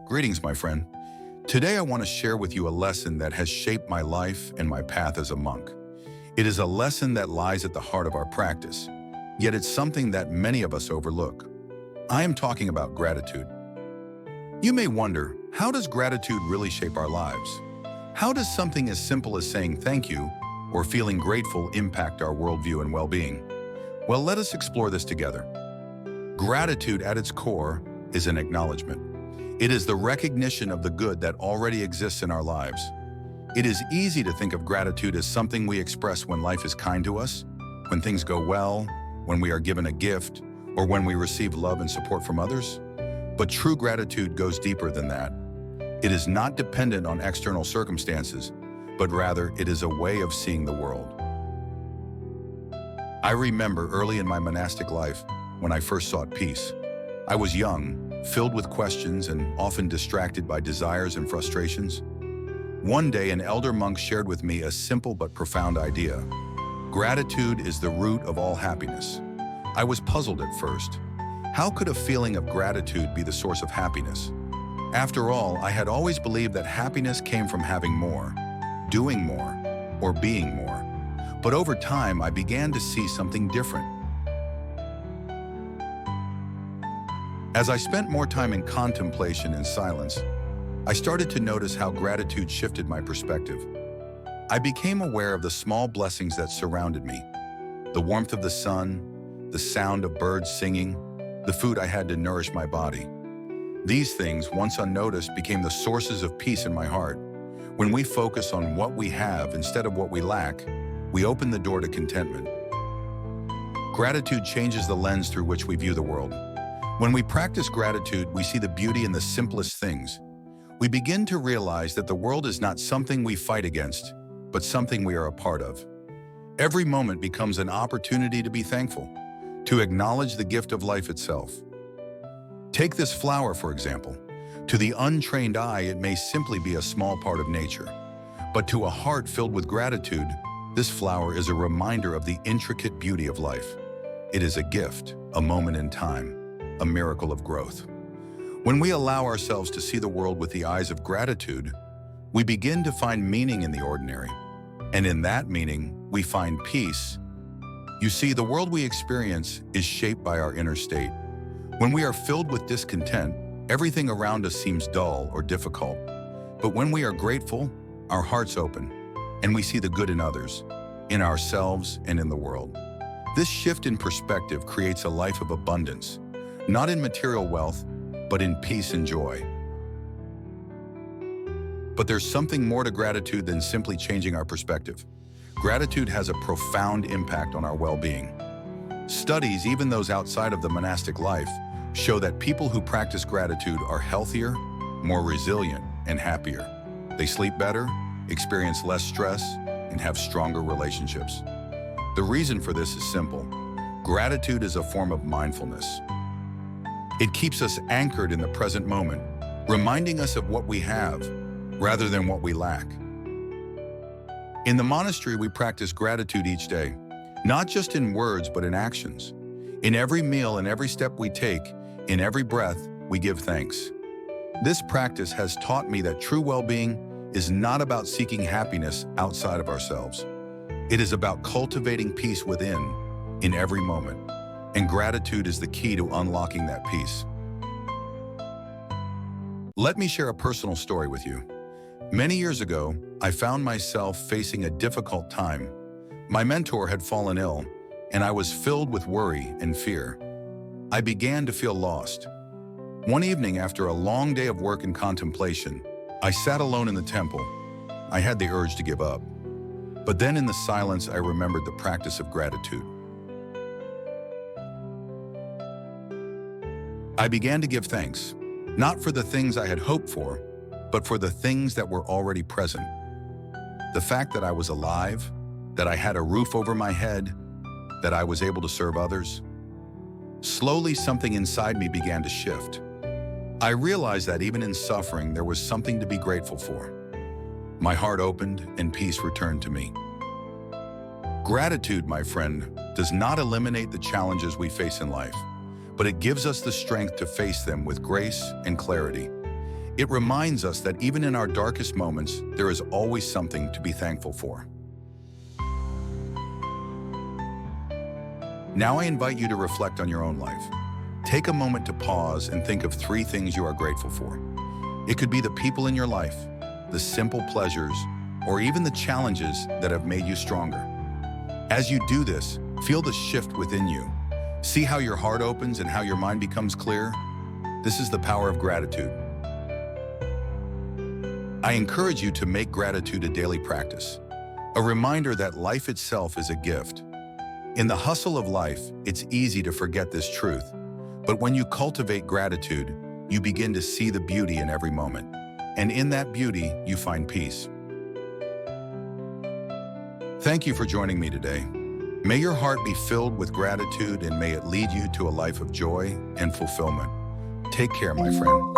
Greetings, my friend. Today I want to share with you a lesson that has shaped my life and my path as a monk. It is a lesson that lies at the heart of our practice, yet it's something that many of us overlook. I am talking about gratitude. You may wonder, how does gratitude really shape our lives? How does something as simple as saying thank you or feeling grateful impact our worldview and well-being? Well, let us explore this together. Gratitude at its core is an acknowledgement. It is the recognition of the good that already exists in our lives. It is easy to think of gratitude as something we express when life is kind to us, when things go well, when we are given a gift, or when we receive love and support from others. But true gratitude goes deeper than that. It is not dependent on external circumstances, but rather it is a way of seeing the world. I remember early in my monastic life when I first sought peace. I was young, filled with questions and often distracted by desires and frustrations. One day, an elder monk shared with me a simple but profound idea. Gratitude is the root of all happiness. I was puzzled at first. How could a feeling of gratitude be the source of happiness? After all, I had always believed that happiness came from having more, doing more, or being more. But over time, I began to see something different. As I spent more time in contemplation and silence, I started to notice how gratitude shifted my perspective. I became aware of the small blessings that surrounded me, the warmth of the sun, the sound of birds singing, the food I had to nourish my body. These things, once unnoticed, became the sources of peace in my heart. When we focus on what we have instead of what we lack, we open the door to contentment. Gratitude changes the lens through which we view the world. When we practice gratitude, we see the beauty in the simplest things. We begin to realize that the world is not something we fight against, but something we are a part of. Every moment becomes an opportunity to be thankful, to acknowledge the gift of life itself. Take this flower, for example. To the untrained eye, it may simply be a small part of nature. But to a heart filled with gratitude, this flower is a reminder of the intricate beauty of life. It is a gift, a moment in time, a miracle of growth. When we allow ourselves to see the world with the eyes of gratitude, we begin to find meaning in the ordinary. And in that meaning, we find peace. You see, the world we experience is shaped by our inner state. When we are filled with discontent, everything around us seems dull or difficult. But when we are grateful, our hearts open, and we see the good in others, in ourselves, and in the world. This shift in perspective creates a life of abundance, not in material wealth, but in peace and joy. But there's something more to gratitude than simply changing our perspective. Gratitude has a profound impact on our well-being. Studies, even those outside of the monastic life, show that people who practice gratitude are healthier, more resilient, and happier. They sleep better, experience less stress, and have stronger relationships. The reason for this is simple. Gratitude is a form of mindfulness. It keeps us anchored in the present moment, reminding us of what we have, rather than what we lack. In the monastery, we practice gratitude each day, not just in words, but in actions. In every meal and every step we take, in every breath, we give thanks. This practice has taught me that true well-being is not about seeking happiness outside of ourselves. It is about cultivating peace within, in every moment. And gratitude is the key to unlocking that peace. Let me share a personal story with you. Many years ago, I found myself facing a difficult time. My mentor had fallen ill, and I was filled with worry and fear. I began to feel lost. One evening, after a long day of work and contemplation, I sat alone in the temple. I had the urge to give up. But then in the silence, I remembered the practice of gratitude. I began to give thanks, not for the things I had hoped for, but for the things that were already present. The fact that I was alive, that I had a roof over my head, that I was able to serve others. Slowly, something inside me began to shift. I realized that even in suffering, there was something to be grateful for. My heart opened and peace returned to me. Gratitude, my friend, does not eliminate the challenges we face in life, but it gives us the strength to face them with grace and clarity. It reminds us that even in our darkest moments, there is always something to be thankful for. Now I invite you to reflect on your own life. Take a moment to pause and think of 3 things you are grateful for. It could be the people in your life, the simple pleasures, or even the challenges that have made you stronger. As you do this, feel the shift within you. See how your heart opens and how your mind becomes clear? This is the power of gratitude. I encourage you to make gratitude a daily practice, a reminder that life itself is a gift. In the hustle of life, it's easy to forget this truth, but when you cultivate gratitude, you begin to see the beauty in every moment, and in that beauty, you find peace. Thank you for joining me today. May your heart be filled with gratitude and may it lead you to a life of joy and fulfillment. Take care, my friend.